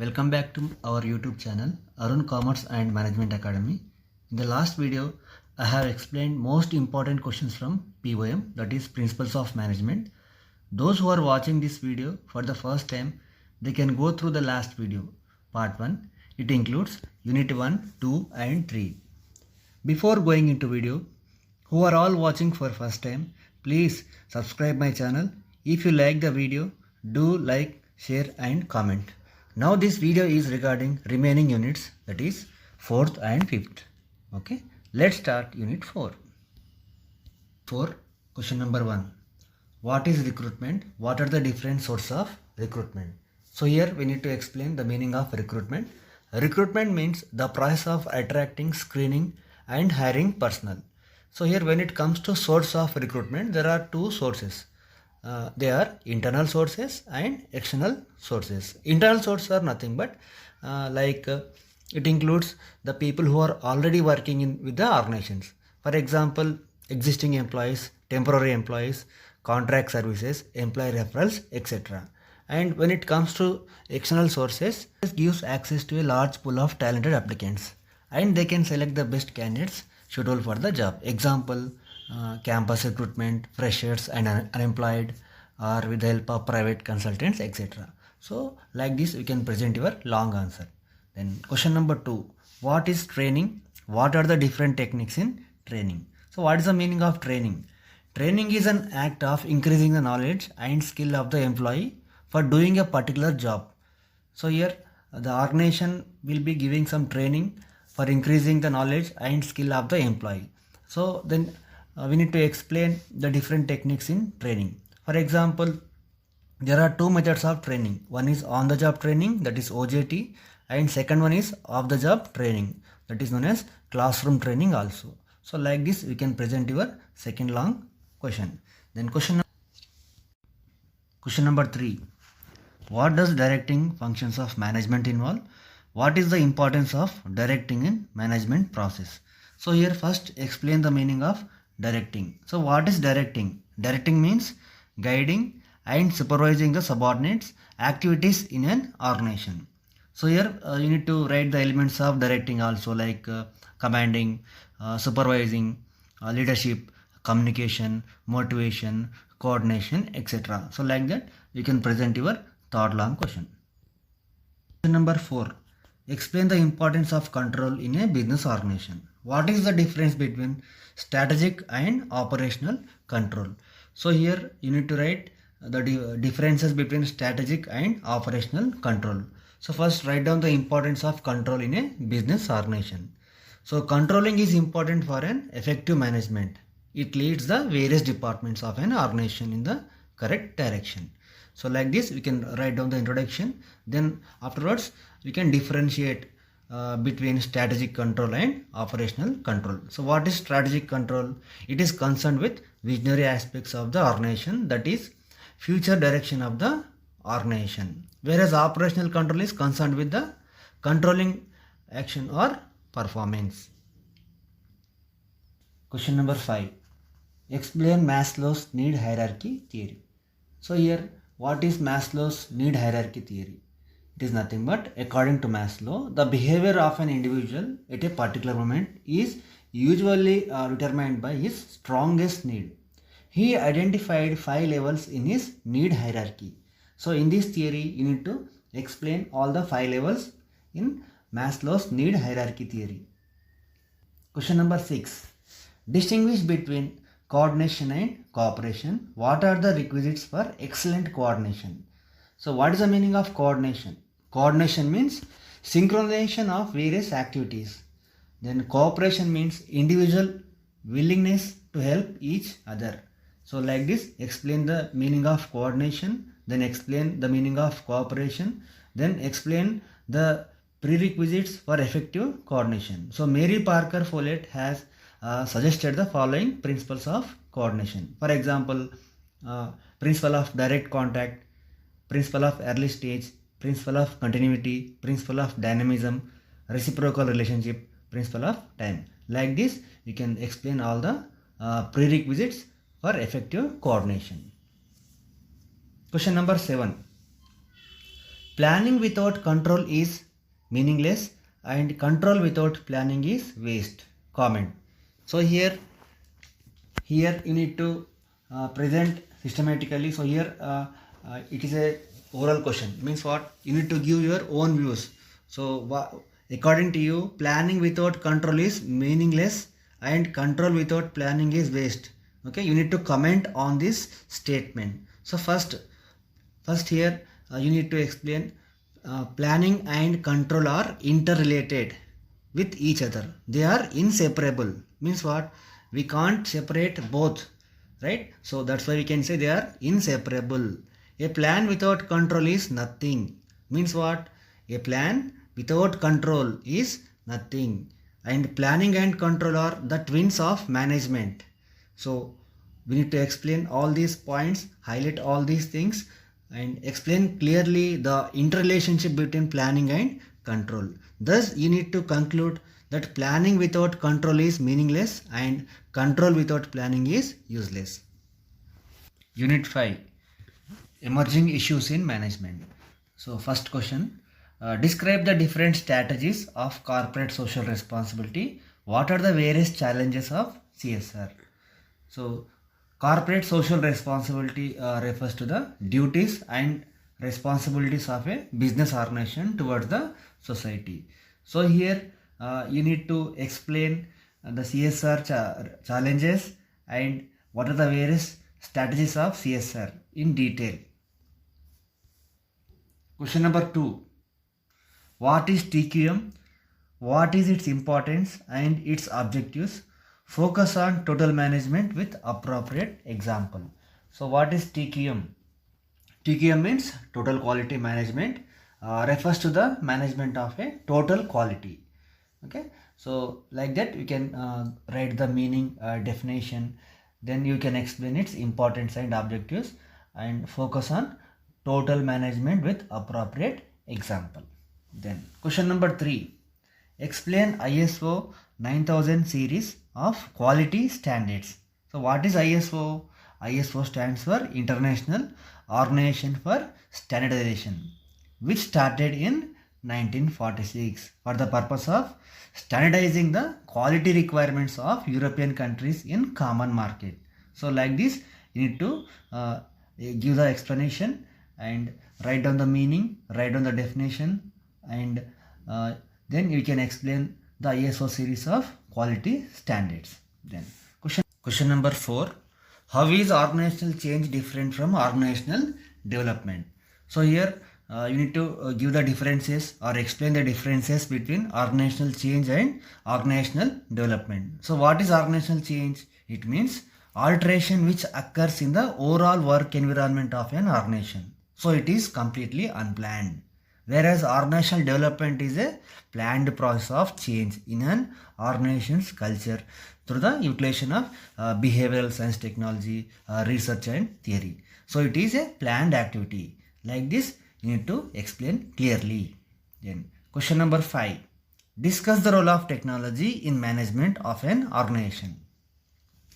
Welcome back to our YouTube channel Arun Commerce and Management Academy. In the last video, I have explained most important questions from POM, that is Principles of Management. Those who are watching this video for the first time, they can go through the last video, part 1. It includes Unit 1, 2 and 3. Before going into video, who are all watching for first time, please subscribe my channel. If you like the video, do like, share and comment. Now this video is regarding remaining units, that is 4th and 5th. Okay, let's start unit 4. Question number 1. What is recruitment? What are the different sources of recruitment? So here we need to explain the meaning of recruitment. Recruitment means the process of attracting, screening and hiring personnel. So here when it comes to source of recruitment, there are two sources. They are internal sources and external sources. Internal sources are nothing but it includes the people who are already working with the organizations. For example, existing employees, temporary employees, contract services, employee referrals, etc. And when it comes to external sources, this gives access to a large pool of talented applicants and they can select the best candidates suitable for the job. Example, campus recruitment, freshers and unemployed, or with the help of private consultants, etc. So like this we can present your long answer. Then question number 2. What is training? What are the different techniques in training? So what is the meaning of training? Training is an act of increasing the knowledge and skill of the employee for doing a particular job. So here the organization will be giving some training for increasing the knowledge and skill of the employee. So then we need to explain the different techniques in training. For example, there are two methods of training. One is on the job training, that is OJT, and second one is off the job training, that is known as classroom training also. So like this we can present your second long question. Then question number 3. What does directing functions of management involve? What is the importance of directing in management process? So here first explain the meaning of directing. So what is directing? Directing means guiding and supervising the subordinates activities in an organization. So here you need to write the elements of directing also, like commanding, supervising, leadership, communication, motivation, coordination, etc. So like that you can present your third long question. Question number 4. Explain the importance of control in a business organization. What is the difference between strategic and operational control? So here you need to write the differences between strategic and operational control. So first write down the importance of control in a business organization. So controlling is important for an effective management. It leads the various departments of an organization in the correct direction. So like this we can write down the introduction. Then afterwards we can differentiate between strategic control and operational control. So what is strategic control? It is concerned with visionary aspects of the organization, that is future direction of the organization. Whereas operational control is concerned with the controlling action or performance. Question number 5. Explain Maslow's need hierarchy theory. So here what is Maslow's need hierarchy theory? It is nothing but, according to Maslow, the behavior of an individual at a particular moment is usually determined by his strongest need. He identified 5 levels in his need hierarchy. So in this theory you need to explain all the 5 levels in Maslow's need hierarchy theory. Question number 6. Distinguish between coordination and cooperation. What are the requisites for excellent coordination? So what is the meaning of coordination? Coordination means synchronization of various activities. Then cooperation means individual willingness to help each other. So like this explain the meaning of coordination, then explain the meaning of cooperation, then explain the prerequisites for effective coordination. So Mary Parker Follett has suggested the following principles of coordination. For example, principle of direct contact, principle of early stage, principle of continuity, principle of dynamism, reciprocal relationship, principle of time. Like this we can explain all the prerequisites for effective coordination. Question number 7. Planning without control is meaningless and control without planning is waste. Comment. So here you need to present systematically. So here it is a oral question, means what, you need to give your own views. So according to you, planning without control is meaningless and control without planning is waste. Okay, you need to comment on this statement. So first here you need to explain planning and control are interrelated with each other. They are inseparable. Means what? We can't separate both, right? So that's why we can say they are inseparable. A plan without control is nothing. Means what? A plan without control is nothing. And planning and control are the twins of management. So we need to explain all these points, highlight all these things, and explain clearly the interrelationship between planning and control. Thus, you need to conclude that planning without control is meaningless and control without planning is useless. Unit 5, Emerging Issues in Management. So first question, describe the different strategies of corporate social responsibility. What are the various challenges of CSR? So corporate social responsibility refers to the duties and responsibilities of a business organization towards the society. So here you need to explain the CSR challenges and what are the various strategies of CSR in detail. Question number 2. What is TQM? What is its importance and its objectives? Focus on total management with appropriate example. So what is TQM? TQM means total quality management, refers to the management of a total quality. Okay, so like that you can write the meaning, definition, then you can explain its importance and objectives and focus on total management with appropriate example. Then question number 3, explain ISO 9000 series of quality standards. So what is ISO? ISO stands for International Organization for Standardization, which started in 1946 for the purpose of standardizing the quality requirements of European countries in common market. So like this you need to give the explanation and write down the meaning, write down the definition, and then you can explain the ISO series of quality standards. Then question number 4, how is organizational change different from organizational development? So here you need to give the differences or explain the differences between organizational change and organizational development. So what is organizational change? It means alteration which occurs in the overall work environment of an organization. So it is completely unplanned. Whereas organizational development is a planned process of change in an organization's culture through the utilization of behavioral science technology, research and theory. So it is a planned activity. Like this you need to explain clearly. Then question number 5, discuss the role of technology in management of an organization.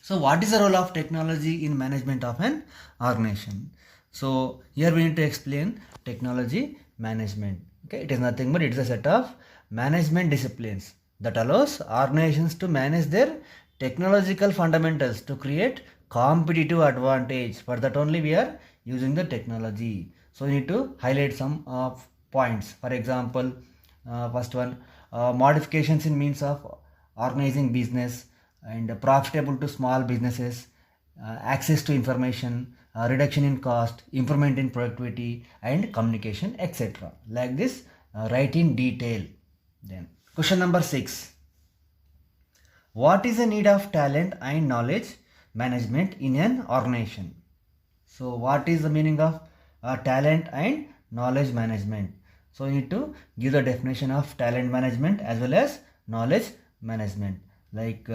So what is the role of technology in management of an organization? So here we need to explain technology management. Okay, it is nothing but it is a set of management disciplines that allows organizations to manage their technological fundamentals to create competitive advantage. For that only we are using the technology. So we need to highlight some points. For example, first one, modifications in means of organizing business and profitable to small businesses, access to information, reduction in cost, improvement in productivity and communication, etc. Like this, write in detail. Then question number 6, what is the need of talent and knowledge management in an organization? So what is the meaning of talent and knowledge management? So you need to give the definition of talent management as well as knowledge management. Like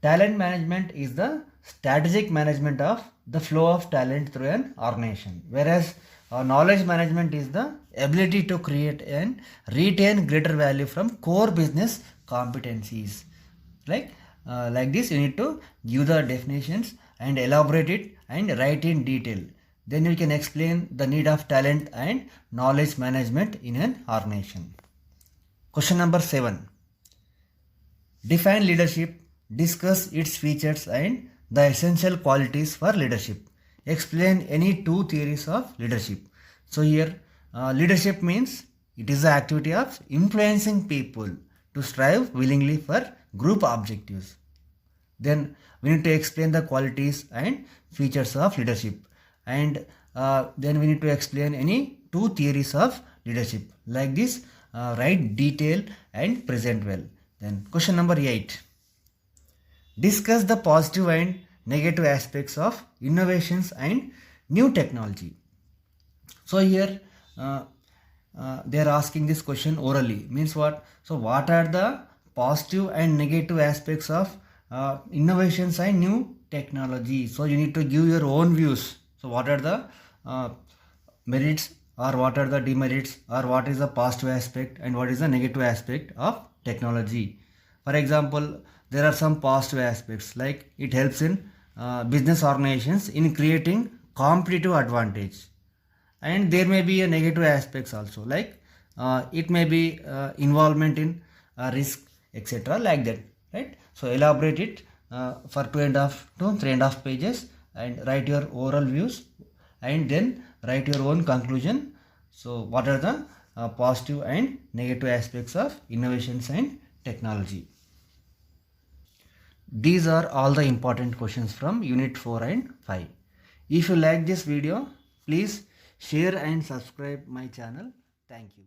talent management is the strategic management of the flow of talent through an organization, whereas knowledge management is the ability to create and retain greater value from core business competencies. Like this you need to give the definitions and elaborate it and write in detail. Then you can explain the need of talent and knowledge management in an organization. Question number 7. Define leadership. Discuss its features and the essential qualities for leadership. Explain any two theories of leadership. So here leadership means it is the activity of influencing people to strive willingly for group objectives. Then we need to explain the qualities and features of leadership, and then we need to explain any two theories of leadership. Like this, write detail and present well. Then question number 8. Discuss the positive and negative aspects of innovations and new technology. So here they are asking this question orally. Means what? So what are the positive and negative aspects of innovations and new technology? So you need to give your own views. So what are the merits, or what are the demerits, or what is the positive aspect and what is the negative aspect of technology? For example, there are some positive aspects, like it helps in business organizations in creating competitive advantage. And there may be a negative aspects also, like it may be involvement in risk, etc., like that, right? So elaborate it for 2.5 to 3.5 pages and write your overall views, and then write your own conclusion. So what are the positive and negative aspects of innovations and technology? These are all the important questions from Unit 4 and 5. If you like this video, please share and subscribe my channel. Thank you.